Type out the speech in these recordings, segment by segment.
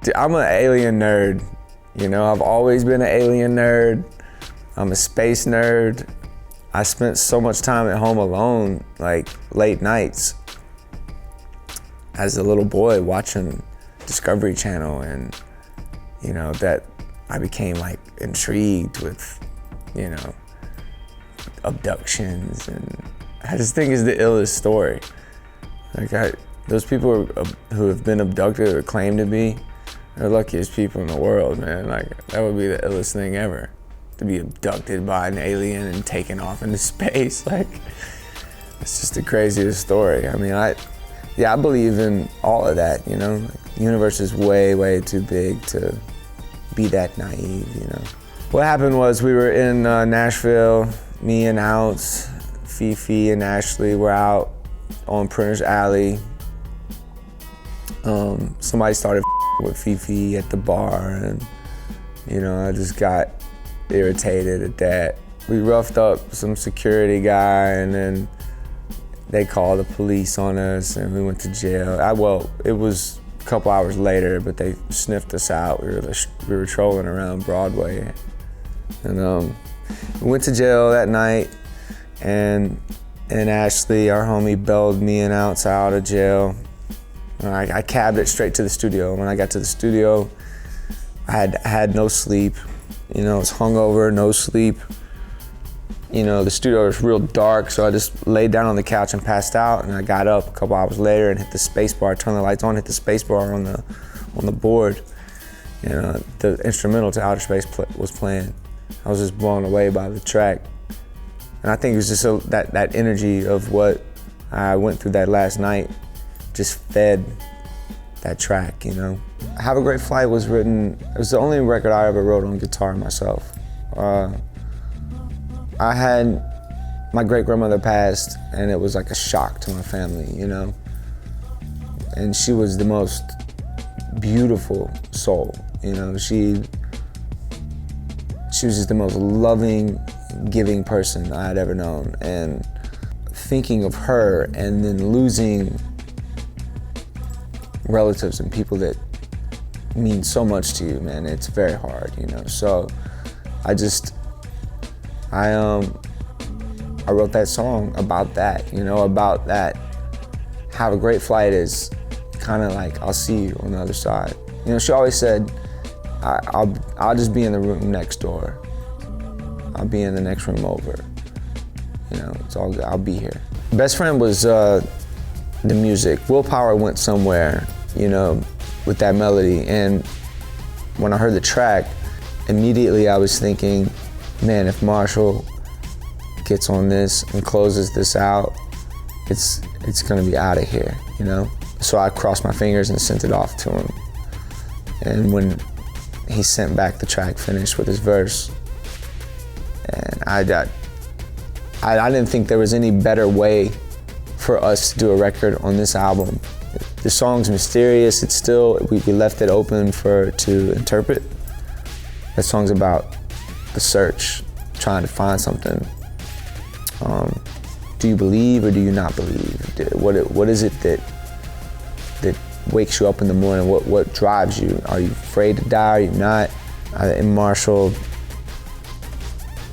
Dude, I'm an alien nerd. You know, I've always been an alien nerd. I'm a space nerd. I spent so much time at home alone, like late nights, as a little boy watching Discovery Channel, and you know, that I became like intrigued with, you know, abductions, and I just think it's the illest story. Like those people who have been abducted or claim to be, they're the luckiest people in the world, man. Like that would be the illest thing ever, to be abducted by an alien and taken off into space. Like it's just the craziest story. I mean, I believe in all of that, you know. Like, the universe is way, way too big to be that naive, you know. What happened was we were in Nashville, me and Outs, Fifi and Ashley were out on Printer's Alley. Somebody started with Fifi at the bar, and you know, I just got irritated at that. We roughed up some security guy, and then they called the police on us, and we went to jail. Well, it was a couple hours later, but they sniffed us out. We were trolling around Broadway, and we went to jail that night, and Ashley, our homie, bailed me and Outs out of jail. I cabbed it straight to the studio. When I got to the studio, I had no sleep. You know, I was hungover, no sleep. You know, the studio was real dark, so I just laid down on the couch and passed out, and I got up a couple hours later and hit the space bar, turned the lights on, hit the space bar on the board. You know, the instrumental to Outer Space was playing. I was just blown away by the track. And I think it was just that energy of what I went through that last night just fed that track, you know. Have a Great Flight was written, it was the only record I ever wrote on guitar myself. I had, my great-grandmother passed, and it was like a shock to my family, you know. And she was the most beautiful soul, you know. She was just the most loving, giving person I had ever known. And thinking of her and then losing relatives and people that mean so much to you, man, it's very hard, you know. So I wrote that song about that, you know, about that. Have a Great Flight is kind of like, I'll see you on the other side. You know, she always said, I'll just be in the room next door. I'll be in the next room over. You know, it's all good. I'll be here. Best friend was the music. Willpower went somewhere, you know, with that melody. And when I heard the track, immediately I was thinking, man, if Marshall gets on this and closes this out, it's gonna be out of here, you know? So I crossed my fingers and sent it off to him. And when he sent back the track finished with his verse, and I didn't think there was any better way for us to do a record on this album. The song's mysterious. It's still, we left it open to interpret. That song's about the search, trying to find something. Do you believe or do you not believe? What is it that wakes you up in the morning? What drives you? Are you afraid to die? Are you not? And Marshall,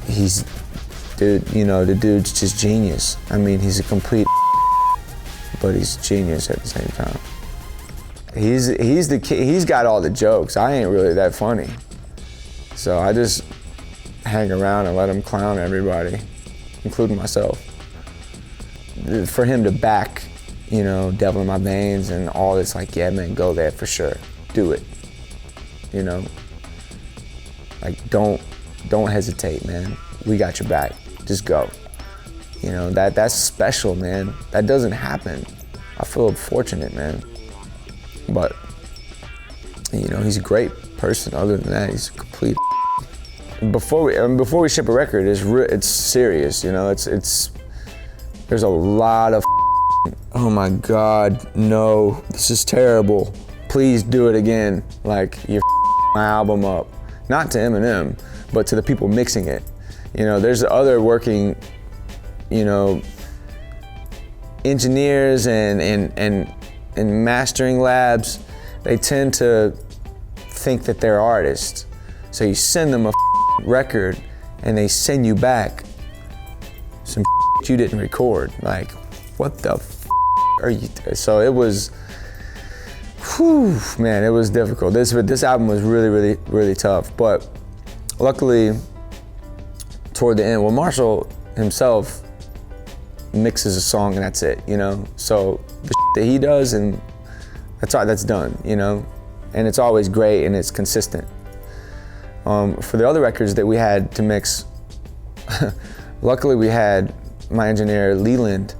the dude's just genius. I mean, he's a complete but he's genius at the same time. He's got all the jokes. I ain't really that funny. So I just hang around and let him clown everybody, including myself. For him to back, you know, Devil in My Veins and all this, like, yeah, man, go there for sure. Do it. You know? Like, don't hesitate, man. We got your back. Just go. You know, that's special, man. That doesn't happen. I feel fortunate, man. But, you know, he's a great person. Other than that, he's a complete. Before we ship a record, it's serious, you know. There's a lot of. Oh my God, no, this is terrible. Please do it again. Like, you're my album up. Not to Eminem, but to the people mixing it. You know, there's other working, you know, engineers and mastering labs. They tend to think that they're artists. So you send them a record and they send you back some you didn't record. Like, what the are you? So it was, whew, man, it was difficult. This album was really tough. But luckily, toward the end, well, Marshall himself mixes a song and that's it, you know? So the that he does, and that's done, you know? And it's always great and it's consistent. For the other records that we had to mix, luckily we had my engineer Leland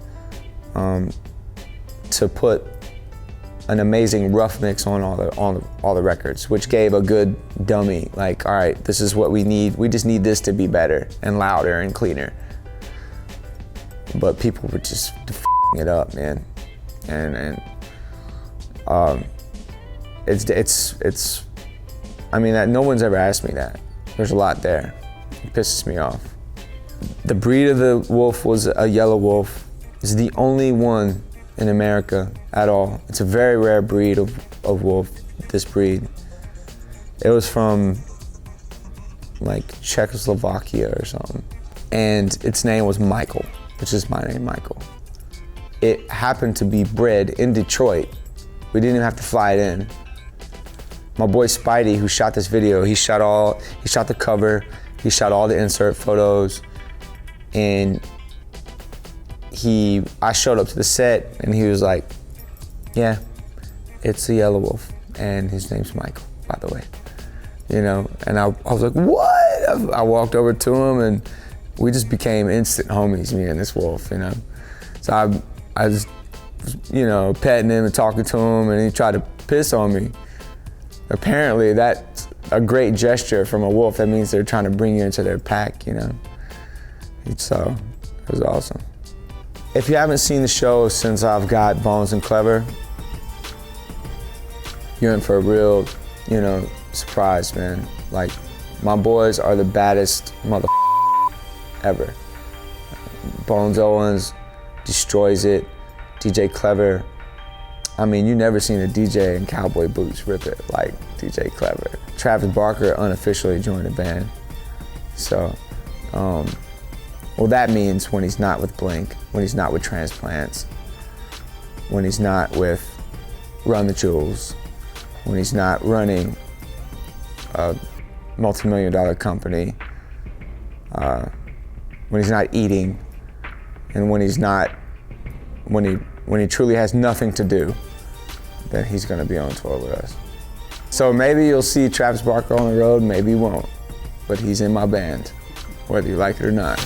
to put an amazing rough mix on all the records, which gave a good dummy, like, all right, this is what we need. We just need this to be better and louder and cleaner. But people were just f***ing it up, man. And it's, I mean, no one's ever asked me that. There's a lot there. It pisses me off. The breed of the wolf was a Yelawolf. It's the only one in America at all. It's a very rare breed of wolf, this breed. It was from like Czechoslovakia or something. And its name was Michael, which is my name, Michael. It happened to be bred in Detroit. We didn't even have to fly it in. My boy Spidey, who shot this video, he shot the cover, he shot all the insert photos, and I showed up to the set and he was like, yeah, it's a Yelawolf and his name's Michael, by the way. You know, and I was like, what? I walked over to him and we just became instant homies, me and this wolf, you know. So I just, you know, petting him and talking to him, and he tried to piss on me. Apparently that's a great gesture from a wolf. That means they're trying to bring you into their pack, you know. So it was awesome. If you haven't seen the show since I've got Bones and Clever, you're in for a real, you know, surprise, man. Like, my boys are the baddest ever. Bones Owens destroys it. DJ Clever. I mean, you never seen a DJ in cowboy boots rip it like DJ Clever. Travis Barker unofficially joined the band. So, well, that means when he's not with Blink, when he's not with Transplants, when he's not with Run the Jewels, when he's not running a multi-million-dollar company, when he's not eating, and when he truly has nothing to do, then he's gonna be on tour with us. So maybe you'll see Travis Barker on the road, maybe you won't, but he's in my band, whether you like it or not.